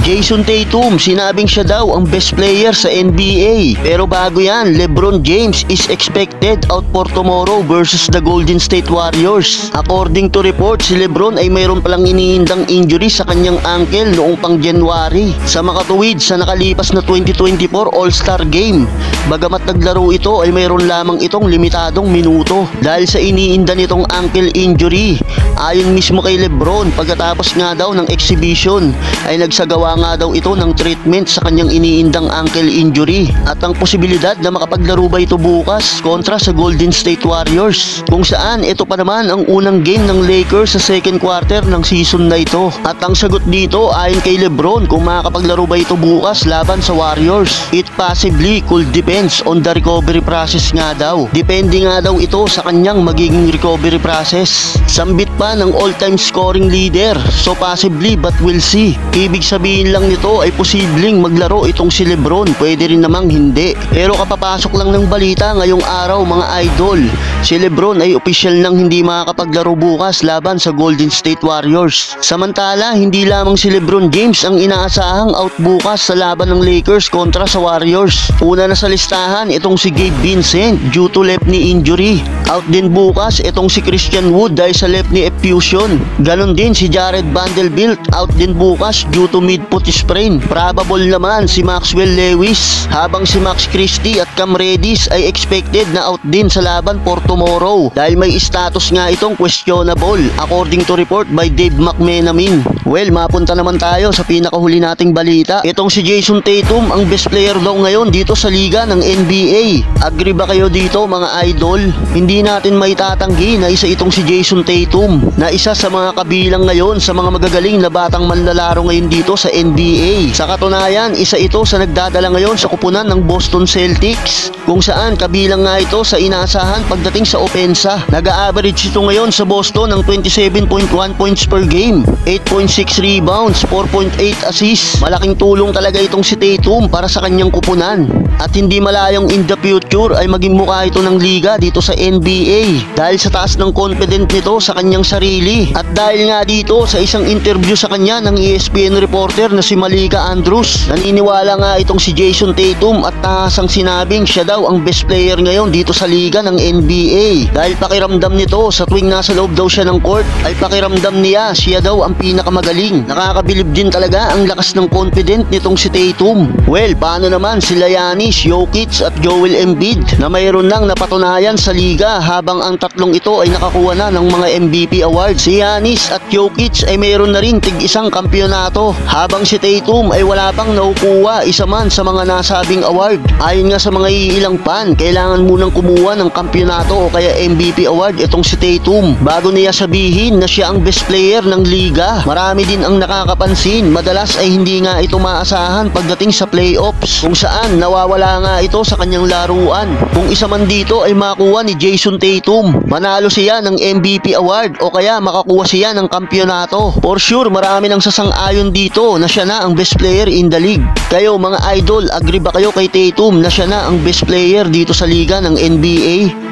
Jason Tatum, sinabing siya daw ang best player sa NBA. Pero bago yan, LeBron James is expected out for tomorrow versus the Golden State Warriors. According to reports, si LeBron ay mayroon palang iniindang injury sa kanyang ankle noong pang January sa makatuwid sa nakalipas na 2024 All-Star Game. Bagamat naglaro ito ay mayroon lamang itong limitadong minuto dahil sa iniinda nitong ankle injury. Ayon mismo kay LeBron, pagkatapos nga daw ng exhibition ay nagsagawa nga daw ito ng treatment sa kanyang iniindang ankle injury at ang posibilidad na makapaglaro ba ito bukas kontra sa Golden State Warriors, kung saan ito pa naman ang unang game ng Lakers sa second quarter ng season na ito. At ang sagot dito ayon kay LeBron, kung makakapaglaro ba ito bukas laban sa Warriors, it possibly could depends on the recovery process nga daw. Depende nga daw ito sa kanyang magiging recovery process. Sambit pa ng all-time scoring leader, so possibly but we'll see. Ibig sabihin lang nito ay posibleng maglaro itong si LeBron, pwede rin namang hindi. Pero kapapasok lang ng balita ngayong araw mga idol, si LeBron ay opisyal nang hindi makakapaglaro bukas laban sa Golden State Warriors. Samantala, hindi lamang si LeBron James ang inaasahang out bukas sa laban ng Lakers kontra sa Warriors. Una na sa listahan itong si Gabe Vincent due to left knee injury. Out din bukas itong si Christian Wood dahil sa left knee effusion. Ganon din si Jared Vanderbilt, out din bukas due to mid-foot sprain. Probable naman si Maxwell Lewis, habang si Max Christie at Cam Reddish ay expected na out din sa laban for tomorrow dahil may status nga itong questionable according to report by Dave McMenamin. Well, mapunta naman tayo sa pinakahuli nating balita. Itong si Jason Tatum ang best player daw ngayon dito sa liga ng NBA. Agree ba kayo dito mga idol? Hindi natin maitatanggi na isa itong si Jason Tatum na isa sa mga kabilang ngayon sa mga magagaling na batang manlalaro ngayon dito sa NBA. Sa katunayan, isa ito sa nagdadala ngayon sa kupunan ng Boston Celtics, kung saan kabilang nga ito sa inaasahan pagdating sa opensa. Nag-a-average ito ngayon sa Boston ng 27.1 points per game, 8.6 rebounds, 4.8 assists. Malaking tulong talaga itong si Tatum para sa kanyang kupunan. At hindi malayong in the future ay maging mukha ito ng liga dito sa NBA dahil sa taas ng confidence nito sa kanyang sarili. At dahil nga dito sa isang interview sa kanya ng ESPN reporter na si Malika Andrews, naniniwala nga itong si Jason Tatum at tahasang sinabing siya daw ang best player ngayon dito sa liga ng NBA dahil pakiramdam nito sa tuwing nasa loob daw siya ng court ay pakiramdam niya siya daw ang pinakamagaling. Nakakabilib din talaga ang lakas ng confidence nitong si Tatum. Well, paano naman sila Giannis, Jokic at Joel Embiid na mayroon nang napatunayan sa liga habang ang tatlong ito ay nakakuha na ng mga MVP awards. Si Giannis at Jokic ay mayroon na rin tig-isang kampyonato habang si Tatum ay wala pang nakukuha isa man sa mga nasabing award. Ayon nga sa mga iilang fan, kailangan munang kumuha ng kampyonato o kaya MVP award itong si Tatum bago niya sabihin na siya ang best player ng liga. Marami din ang nakakapansin, madalas ay hindi nga ito maasahan pagdating sa playoffs, kung saan nawawala nga ito sa kanyang laruan. Kung isa man dito ay makuha ni Jason Tatum, manalo siya ng MVP award o kaya makakuha siya ng kampyonato. For sure, marami nang sasang-ayon dito na siya na ang best player in the league. Kayo mga idol, agree ba kayo kay Tatum na siya na ang best player dito sa liga ng NBA?